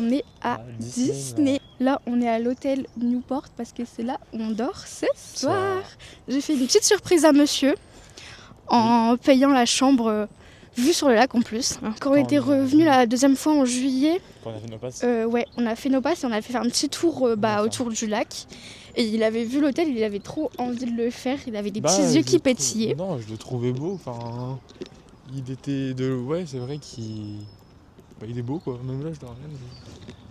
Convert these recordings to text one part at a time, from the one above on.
on est à Disney. Là, on est à l'hôtel Newport parce que c'est là où on dort ce soir. J'ai fait une petite surprise à monsieur en payant la chambre vue sur le lac en plus. Quand on était revenu la deuxième fois en juillet, quand on a fait nos passes, ouais, on a fait nos passes et on a fait un petit tour autour du lac. Et il avait vu l'hôtel, il avait trop envie de le faire. Il avait des petits yeux qui pétillaient. Non, je le trouvais beau. Enfin, il était de. Ouais, c'est vrai qu'il. Bah, il est beau quoi. Même là, je dors rien.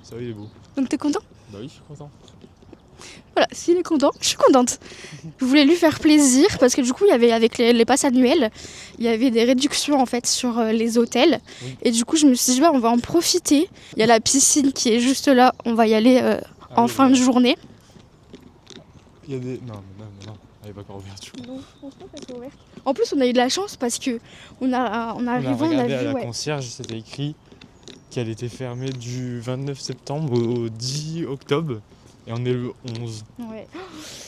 Ça va, il est beau. Donc t'es content ? Bah oui, je suis content. Voilà, s'il est content, je suis contente. Je voulais lui faire plaisir parce que du coup, il y avait avec les passes annuelles, il y avait des réductions en fait sur les hôtels. Oui. Et du coup, je me suis dit, on va en profiter. Il y a la piscine qui est juste là, on va y aller en fin de journée. Il y a des... Non, elle n'est pas encore ouverte. Non, je pense pas qu'elle soit ouverte. En plus, on a eu de la chance parce que on a regardé à la concierge, c'était écrit qu'elle était fermée du 29 septembre au 10 octobre. Et on est le 11. Ouais.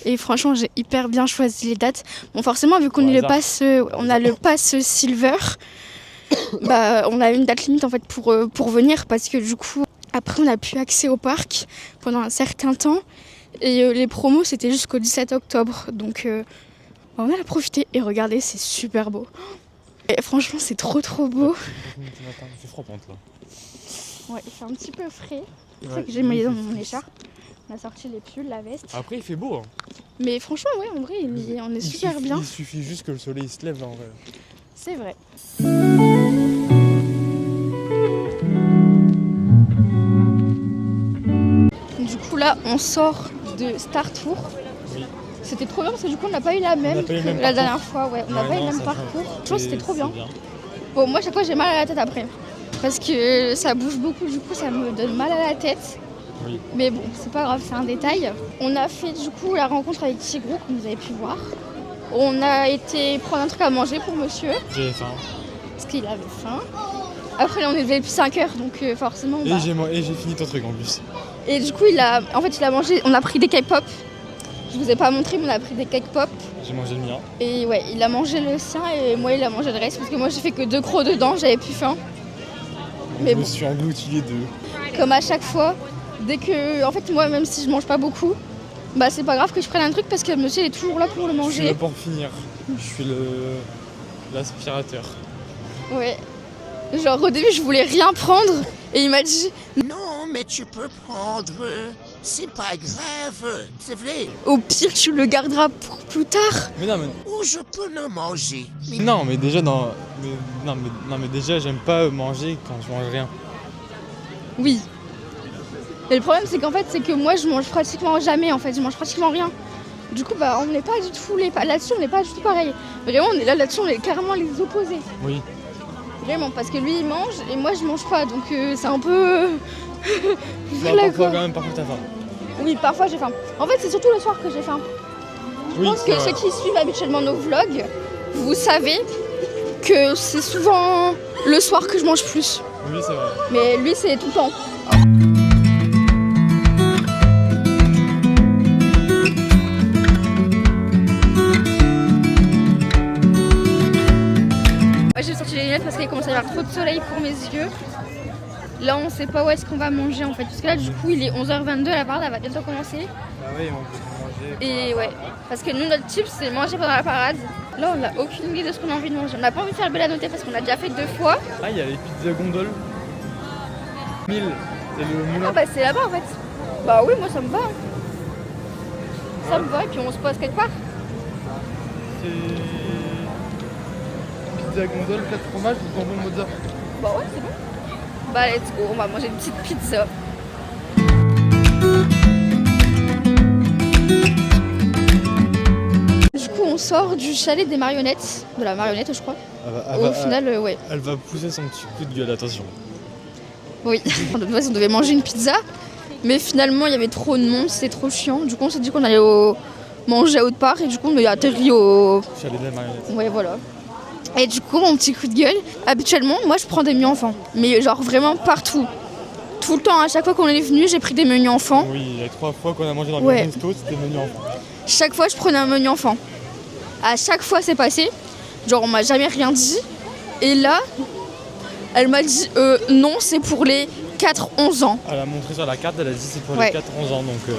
Et franchement, j'ai hyper bien choisi les dates. Bon, forcément, vu qu'on a le pass Silver, on a une date limite en fait pour venir parce que du coup, après, on n'a plus accès au parc pendant un certain temps. Et les promos, c'était jusqu'au 17 octobre. Donc, on a profité. Et regardez, c'est super beau. Et franchement, c'est trop beau. C'est froid là. Ouais, il fait un petit peu frais. C'est pour ça que j'ai mis dans mon écharpe. On a sorti les pulls, la veste. Après, il fait beau. Hein. Mais franchement, ouais, en vrai, on est super bien. Il suffit juste que le soleil se lève, là, en vrai. C'est vrai. Du coup, là, on sort de Star Tour. Oui. C'était trop bien parce que du coup, on n'a pas eu la même que la dernière fois. Ouais, on n'a pas eu le même parcours. Je trouve que c'était trop bien. Bon, moi, chaque fois, j'ai mal à la tête après. Parce que ça bouge beaucoup, du coup, ça me donne mal à la tête. Oui. Mais bon, c'est pas grave, c'est un détail. On a fait du coup la rencontre avec Tigrou, comme vous avez pu voir. On a été prendre un truc à manger pour monsieur. J'avais faim. Parce qu'il avait faim. Après, là, on est levé depuis 5 heures, donc forcément... Et j'ai fini ton truc en plus. Et du coup, il a mangé... On a pris des cake pop. Je vous ai pas montré, mais on a pris des cake pop. J'ai mangé le mien. Et ouais, il a mangé le sien et moi, il a mangé le reste. Parce que moi, j'ai fait que 2 crocs dedans, j'avais plus faim. Mais je me suis englouti les 2. Comme à chaque fois. Dès que, en fait, moi, même si je mange pas beaucoup, c'est pas grave que je prenne un truc parce que monsieur est toujours là pour le manger. Je suis là pour finir. Je suis l'aspirateur. Ouais. Genre, au début, je voulais rien prendre et il m'a dit non, mais tu peux prendre. C'est pas grave. C'est vrai. Au pire, tu le garderas pour plus tard. Mais non, mais... Ou je peux le manger. Non, mais déjà, mais déjà, j'aime pas manger quand je mange rien. Oui. Mais le problème, c'est qu'en fait, c'est que moi, je mange pratiquement jamais, en fait. Je mange pratiquement rien. Du coup, on n'est pas du tout là-dessus, on n'est pas du tout pareil. Vraiment, on est là-dessus, on est carrément les opposés. Oui. Vraiment, parce que lui, il mange et moi, je mange pas. Donc, c'est un peu... Parfois, t'as faim. Oui, parfois, j'ai faim. En fait, c'est surtout le soir que j'ai faim. Je pense que ceux qui suivent habituellement nos vlogs, vous savez que c'est souvent le soir que je mange plus. Oui, c'est vrai. Mais lui, c'est tout le temps. J'ai sorti les lunettes parce qu'il commence à y avoir trop de soleil pour mes yeux. Là, on sait pas où est-ce qu'on va manger en fait. Parce que là, du coup, il est 11h22, la parade elle va bientôt commencer. Bah oui, on peut manger. Et ouais, parce que nous, notre type, c'est manger pendant la parade. Là, on n'a aucune idée de ce qu'on a envie de manger. On n'a pas envie de faire belle à noter parce qu'on l'a déjà fait 2 fois. Ah, il y a les pizzas gondoles. 1000, c'est le moulin. Ah, c'est là-bas en fait. Bah oui, moi ça me va. Ça me va, et puis on se pose quelque part. C'est. Pizza gondole, 4 fromages ou jambon mozza. Bah ouais, c'est bon. Bah let's go, on va manger une petite pizza. Du coup, on sort du chalet des marionnettes, de la marionnette, je crois. Au final, ouais. Elle va pousser son petit coup de gueule, attention. Oui, de toute façon, on devait manger une pizza, mais finalement, il y avait trop de monde, c'était trop chiant. Du coup, on s'est dit qu'on allait manger à autre part, et du coup, on est atterri au chalet des marionnettes. Ouais, voilà. Et du coup, mon petit coup de gueule, habituellement, moi je prends des menus enfants. Mais genre vraiment partout. Tout le temps, à chaque fois qu'on est venu, j'ai pris des menus enfants. Oui, il y a 3 fois qu'on a mangé dans le resto, c'était des menus enfants. Chaque fois, je prenais un menu enfant. À chaque fois, c'est passé. Genre, on m'a jamais rien dit. Et là, elle m'a dit non, c'est pour les 4-11 ans. Elle a montré sur la carte, elle a dit c'est pour Ouais. les 4-11 ans, donc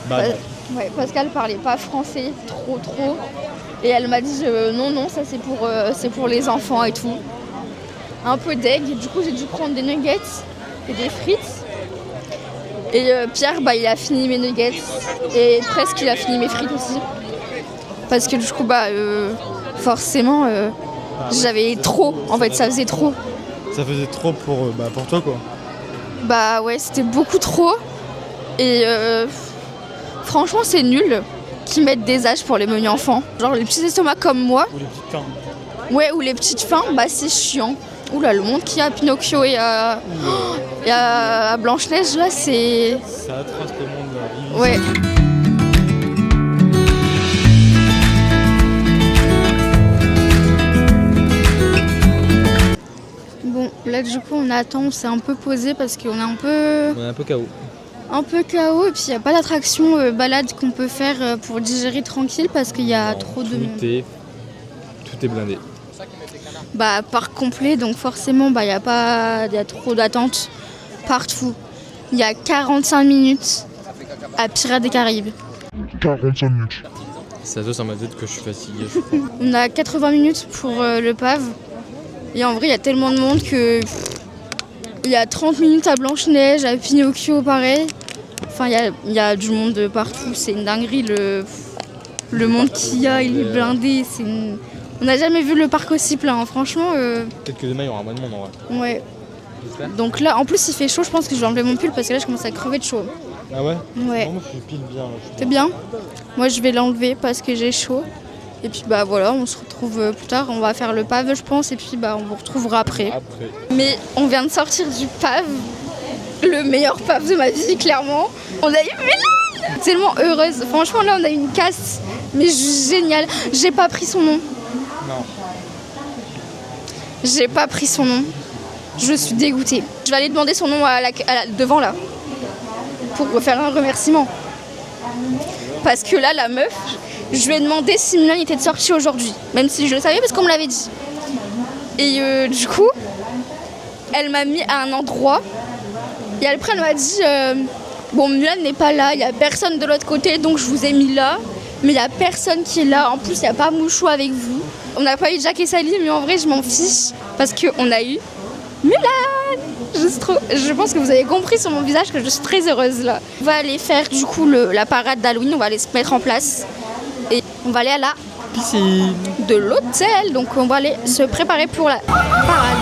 bah non. Ouais, parce qu'elle parlait pas français trop. Et elle m'a dit non, ça c'est pour les enfants et tout. Un peu deg, du coup j'ai dû prendre des nuggets et des frites. Et Pierre, bah, il a fini mes nuggets et presque il a fini mes frites aussi. Parce que du coup, bah, forcément, j'avais trop, en fait, ça faisait trop. Ça faisait trop pour toi quoi. Bah ouais, c'était beaucoup trop. Et franchement, c'est nul qu'ils mettent des âges pour les menus enfants. Genre les petits estomacs comme moi. Ou les petites fins. Ouais, ou les petites fins, bah c'est chiant. Oula, le monde qu'il y a à Pinocchio et à Blanche-Neige, là, c'est... C'est atroce le monde là. Ouais. Bon, là, du coup, on attend, on s'est un peu posé parce qu'on est un peu... On est un peu KO. Un peu KO, et puis il n'y a pas d'attraction balade qu'on peut faire pour digérer tranquille parce qu'il y a trop de monde. Tout est blindé. Bah, parc complet, donc forcément, bah, il y a trop d'attente partout. Il y a 45 minutes à Pirates des Caraïbes. 45 minutes. C'est à toi, ça m'a dit que je suis fatigué, je crois. On a 80 minutes pour le PAV. Et en vrai, il y a tellement de monde que... Il y a 30 minutes à Blanche-Neige, à Pinocchio, pareil. Enfin, il y a du monde partout. C'est une dinguerie, le monde qu'il y a, il est blindé. On n'a jamais vu le parc aussi plein, hein. Franchement. Peut-être que demain, il y aura moins de monde en vrai. Ouais. J'espère. Donc là, en plus, il fait chaud. Je pense que je vais enlever mon pull parce que là, je commence à crever de chaud. Ah ouais? Ouais. Non, moi, je suis pile bien. Là, C'est bien. Moi, je vais l'enlever parce que j'ai chaud. Et puis, bah voilà, on se retrouve plus tard. On va faire le PAV, je pense. Et puis, bah, on vous retrouvera après. Mais on vient de sortir du PAV. Le meilleur PAV de ma vie, clairement. On a eu Mulan. Tellement heureuse. Franchement, là, on a eu une casse. Mais génial. J'ai pas pris son nom. Non. J'ai pas pris son nom. Je suis dégoûtée. Je vais aller demander son nom devant là. Pour faire un remerciement. Parce que là, la meuf, je lui ai demandé si Mulan était de sortie aujourd'hui. Même si je le savais parce qu'on me l'avait dit. Et du coup, elle m'a mis à un endroit. Et après, elle m'a dit bon, Mulan n'est pas là, il n'y a personne de l'autre côté, donc je vous ai mis là. Mais il n'y a personne qui est là. En plus, il n'y a pas Mouchou avec vous. On n'a pas eu Jack et Sally, mais en vrai, je m'en fiche. Parce qu'on a eu Mulan. Je pense que vous avez compris sur mon visage que je suis très heureuse là. On va aller faire du coup la parade d'Halloween. On va aller se mettre en place. Et on va aller à la piscine de l'hôtel. Donc on va aller se préparer pour la parade.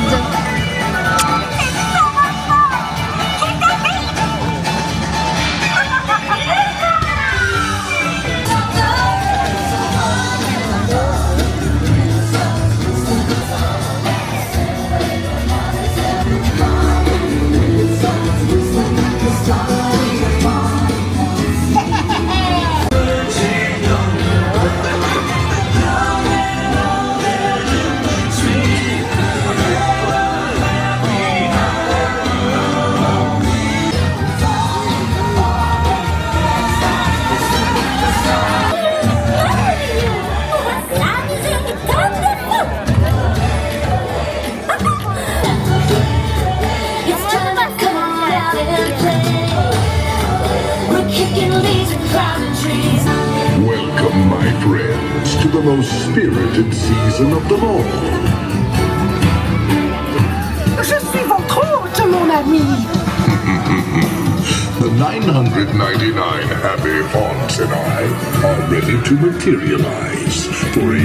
Welcome, my friends, to the most spirited season of them all. Je suis votre hôte, mon ami. The 999 happy haunts and I are ready to materialize for a...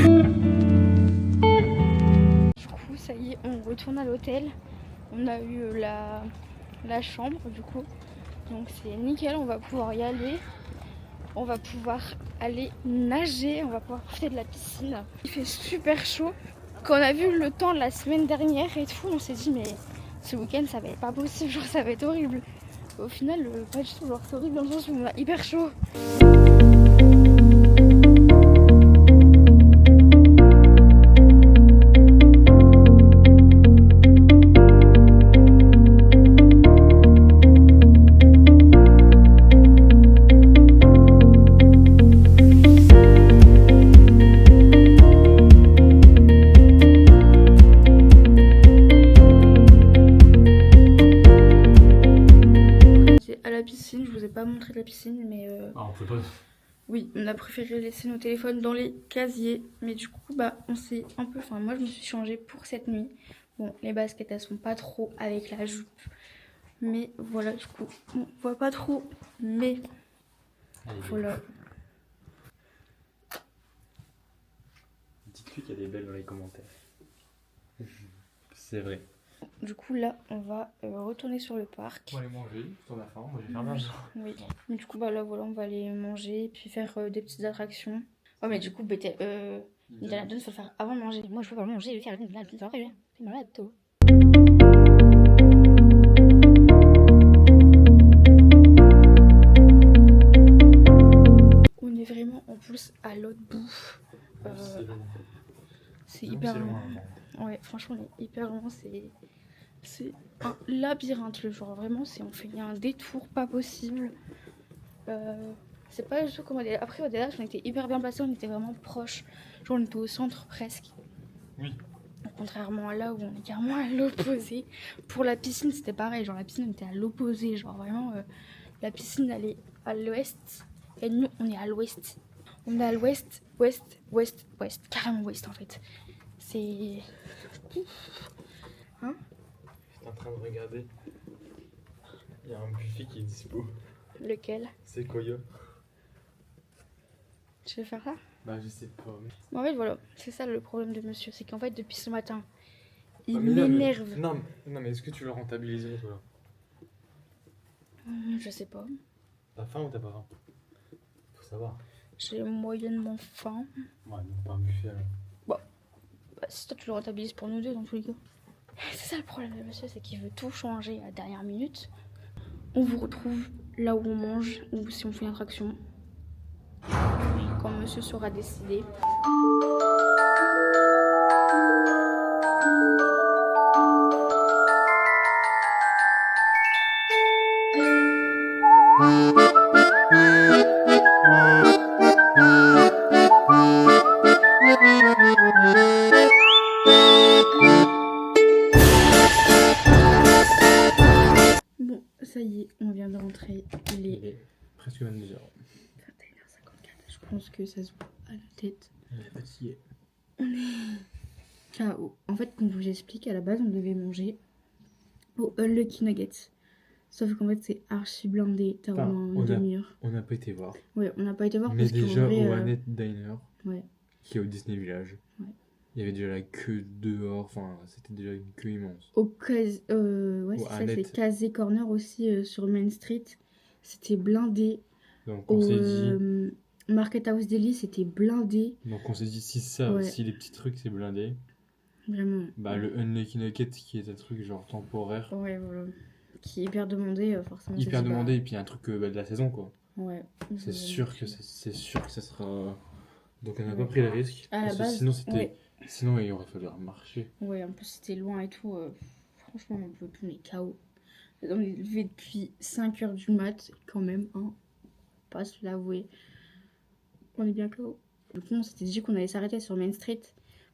Du coup, ça y est, on retourne à l'hôtel. On a eu la chambre, du coup. Donc c'est nickel, on va pouvoir y aller. On va pouvoir aller nager, on va pouvoir profiter de la piscine. Il fait super chaud. Quand on a vu le temps la semaine dernière et tout, on s'est dit mais ce week-end ça va être pas possible, genre ça va être horrible. Au final, pas du tout, genre c'est horrible dans le sens où on a hyper chaud. téléphone. Oui, on a préféré laisser nos téléphones dans les casiers. Mais du coup, bah, on s'est un peu... Enfin, moi, je me suis changée pour cette nuit. Bon, les baskets, elles sont pas trop avec la jupe. Mais voilà, du coup, on voit pas trop. Mais voilà. Dites-lui qu'elle est belle dans les commentaires. C'est vrai. Du coup, là, on va retourner sur le parc. On va aller manger, si on a faim. Moi, j'ai faim maintenant. Oui. Mais du coup, bah là, voilà, on va aller manger, puis faire des petites attractions. Oh, mais du coup, Indiana Jones, faut le faire avant de manger. Moi, je veux pas manger, lui, c'est malade, toi. On est vraiment en plus à l'autre bout. C'est hyper loin. Ouais, franchement, on est hyper loin. C'est un labyrinthe, le genre. Vraiment, on fait un détour pas possible. C'est pas du tout comme après, au délage, on était hyper bien placés, on était vraiment proches. Genre, on était au centre presque. Oui. Contrairement à là où on est carrément à l'opposé. Pour la piscine, c'était pareil. Genre, la piscine, on était à l'opposé. Genre, vraiment, la piscine, elle est à l'ouest. Et nous, on est à l'ouest. On est à l'ouest, ouest. Carrément ouest, en fait. C'est... Hein? J'étais en train de regarder. Il y a un buffet qui est dispo. Lequel? C'est Koyo. Tu veux faire ça? Bah, je sais pas. En fait, voilà. C'est ça le problème de monsieur. C'est qu'en fait, depuis ce matin, il Ah, m'énerve. Non, mais est-ce que tu le rentabilises, toi? Je sais pas. T'as faim ou t'as pas faim? Faut savoir. J'ai moyennement faim. Ouais, donc pas un buffet alors. Bah, si toi tu le rentabilises pour nous deux dans tous les cas. C'est ça le problème de monsieur, c'est qu'il veut tout changer à la dernière minute. On vous retrouve là où on mange ou si on fait une attraction. Quand monsieur sera décidé. Bon, ça y est, on vient de rentrer. Il est presque 22h. 21h54. Je pense que ça se voit à la tête. On est fatigué. On est KO. En fait, comme je vous explique, à la base, on devait manger au Unlucky Nuggets. Sauf qu'en fait, c'est archi blindé. T'as vraiment une demi-heure. On n'a pas été voir. Ouais, on n'a pas été voir Mais parce déjà vrai, au Annette Diner, ouais. qui est au Disney Village, Ouais. il y avait déjà la queue dehors. Enfin, c'était déjà une queue immense. Ouais, c'est ça, Annette. c'est Casey Corner aussi sur Main Street. C'était blindé. Donc on s'est dit. Market House Deli, c'était blindé. Donc on s'est dit si ça, Ouais. si les petits trucs c'est blindé. Vraiment. Bah le Unlucky Nugget qui est un truc genre temporaire. Ouais, voilà. Qui est hyper demandé, forcément. Hyper demandé et puis un truc de la saison quoi. Ouais. C'est sûr que ça sera. Donc on n'a Ouais. pas pris le risque. À la Parce que base, sinon c'était. ouais. Sinon il aurait fallu marcher. Ouais, en plus c'était loin et tout. Franchement, on peut plus, on est KO. On est levé depuis 5h du mat, quand même, hein. Pas se l'avouer. On est bien KO. Du coup, on s'était dit qu'on allait s'arrêter sur Main Street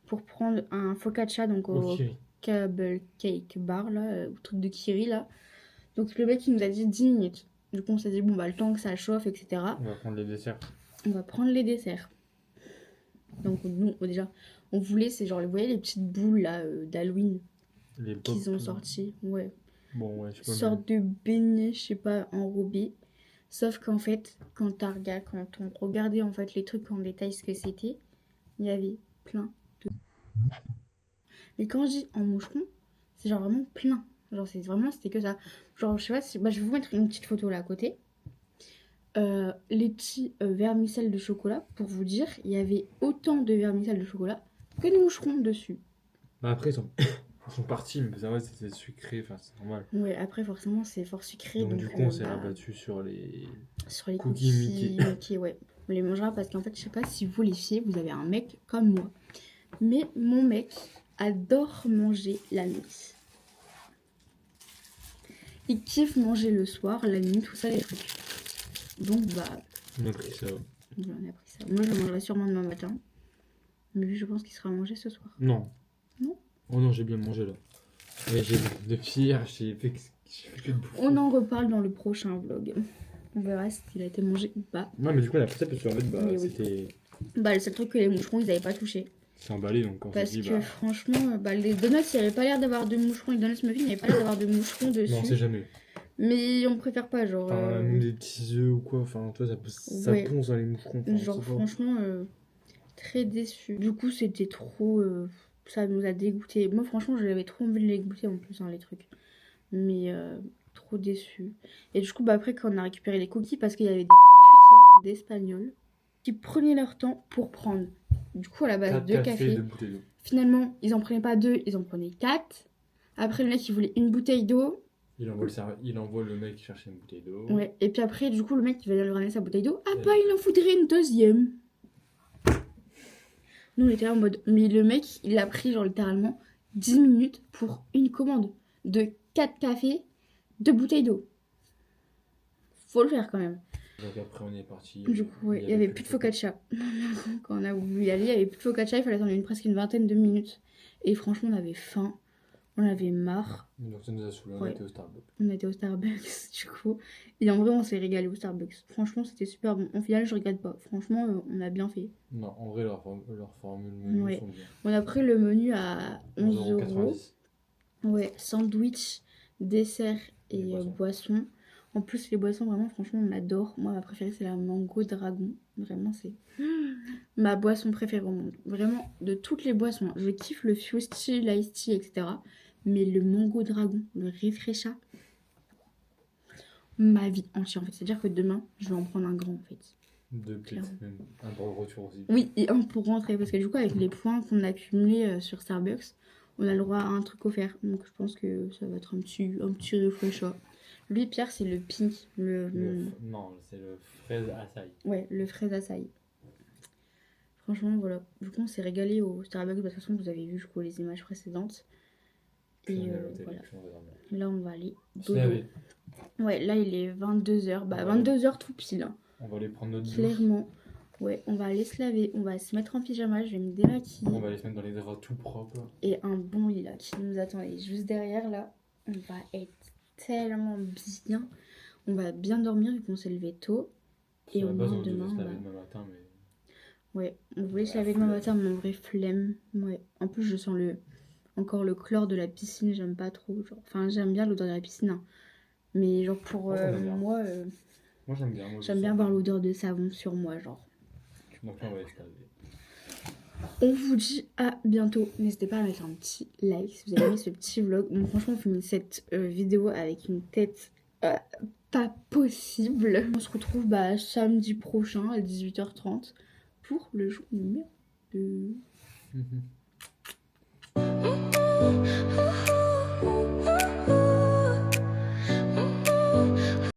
pour prendre un focaccia, donc au Kiri. Cable Cake Bar, là, au truc de Kiri, là. Donc le mec, il nous a dit 10 minutes. Du coup, on s'est dit, bon, bah, le temps que ça chauffe, etc. On va prendre les desserts. On va prendre les desserts. Donc, nous, déjà, on voulait, c'est genre, vous voyez les petites boules, là, d'Halloween Les qu'ils ont pop, sorties. Ouais. Bon ouais, je sais pas. Sorte de beignet, je sais pas, enrobé. Sauf qu'en fait, quand on regardait en fait les trucs en détail ce que c'était, il y avait plein de... Mais quand je dis en moucheron, c'est genre vraiment plein. Genre c'était que ça. Genre je sais pas si... Bah, je vais vous mettre une petite photo là à côté. Les petits vermicelles de chocolat, pour vous dire, il y avait autant de vermicelles de chocolat que de moucherons dessus. Bah après ils sont partis, mais ça va, c'était sucré, enfin c'est normal. Ouais, après forcément c'est fort sucré. Donc du coup on s'est bah, rabattu sur les cookies Mickey, ouais. On les mangera parce qu'en fait, je sais pas si vous les fiez, vous avez un mec comme moi. Mais mon mec adore manger la nuit. Il kiffe manger le soir, la nuit, tout ça, les trucs. Donc bah... On a pris ça. Voilà, on a pris ça. Moi, je le mangerai sûrement demain matin. Mais lui, je pense qu'il sera mangé ce soir. Non. Non. Oh non, j'ai bien mangé là. Mais j'ai depuis hier, j'ai fait que de bouffer. On en reparle dans le prochain vlog. On verra s'il a été mangé ou pas. Non, mais du coup, on a fait ça parce qu'en fait, Mais oui. c'était. Bah, le seul truc que les moucherons, ils avaient pas touché. C'est emballé, donc on s'est Parce dit, que franchement, les donuts, il n'y avait pas l'air d'avoir de moucherons. Les donuts muffins, il n'y avait pas l'air d'avoir de moucherons dessus. Non, on sait jamais. Mais on préfère pas, genre. Enfin, même des petits œufs ou quoi, enfin, toi, ça Ouais. ponce dans les moucherons. Enfin, Genre, c'est pas- franchement, très déçu. Du coup, c'était trop. Ça nous a dégoûté. Moi, franchement, j'avais trop envie de les goûter en plus, hein, les trucs. Mais trop déçu. Et du coup, bah, après, quand on a récupéré les cookies, parce qu'il y avait des putains d'Espagnols qui prenaient leur temps pour prendre, du coup, à la base, 4 2 cafés. de bouteilles d'eau. Finalement, ils en prenaient pas 2, ils en prenaient 4. Après, le mec, il voulait une bouteille d'eau. Il envoie le mec chercher une bouteille d'eau. Ouais, et puis après, du coup, le mec, il va lui ramener sa bouteille d'eau. Ah bah, il en faudrait une deuxième. Nous, on était là en mode. Mais le mec, il a pris, genre, littéralement 10 minutes pour une commande de 4 cafés, 2 bouteilles d'eau. Faut le faire quand même. Donc après, on est parti. Du coup, ouais, il y avait plus de focaccia. Quand on a voulu y aller, il y avait plus de focaccia, il fallait attendre presque une vingtaine de minutes. Et franchement, on avait faim. On avait marre. Donc ça nous a saoulé, on Ouais. était au Starbucks. On était au Starbucks, du coup. Et en vrai, on s'est régalé au Starbucks. Franchement, c'était super bon. En final, je regrette pas. Franchement, on a bien fait. Non, en vrai, leur formule menu Ouais. sont bien. On a pris le menu à 11 €. 11,90 €. Ouais, sandwich, dessert et Les boissons. boissons. En plus, les boissons, vraiment, franchement, on adore. Moi, ma préférée, c'est la mango dragon. Vraiment, c'est ma boisson préférée au monde. Vraiment, de toutes les boissons. Je kiffe le Fuse Tea, l'Ice Tea, etc. Mais le mango dragon, le refresha, ma vie entière, en fait. C'est-à-dire que demain, je vais en prendre un grand, en fait. 2 Clairement. plates, même. Un pour le retour aussi. Oui, et un pour rentrer. Parce que du coup, avec les points qu'on a accumulés sur Starbucks, on a le droit à un truc offert. Donc, je pense que ça va être un petit refresha. Lui, Pierre, c'est le pink. Non, c'est le fraise açaï. Ouais, le fraise açaï. Franchement, voilà. Du coup, on s'est régalé au Starbucks. De toute façon, vous avez vu, je crois, les images précédentes. Puis Et on est à l'hôtel, voilà. puis on va dormir. Là, on va aller Se dodo. laver. Ouais, là, il est 22h. Bah, Ouais. 22h tout pile. Hein. On va aller prendre notre douche. Clairement. Ouais, on va aller se laver. On va se mettre en pyjama. Je vais me démaquiller. On va aller se mettre dans les draps tout propres. Et un bon lit là qui nous attend. Et juste derrière là, on va être tellement bien. On va bien dormir vu qu'on s'est levé tôt. Et Sur la au base, moins on devait demain, se laver bah, demain matin, mais... ouais, on voulait se laver demain matin, mais en vrai flemme. Ouais. En plus, je sens encore le chlore de la piscine. J'aime pas trop. Genre... Enfin, j'aime bien l'odeur de la piscine. Hein. Mais genre pour Moi, j'aime bien. moi, Moi, j'aime bien. Moi, je j'aime bien sens avoir l'odeur de savon sur moi. Genre. Donc là, on va aller se laver. On vous dit à bientôt. N'hésitez pas à mettre un petit like si vous avez aimé ce petit vlog. Bon, franchement, on finit cette vidéo avec une tête pas possible. On se retrouve samedi prochain à 18h30 pour le jour numéro 2.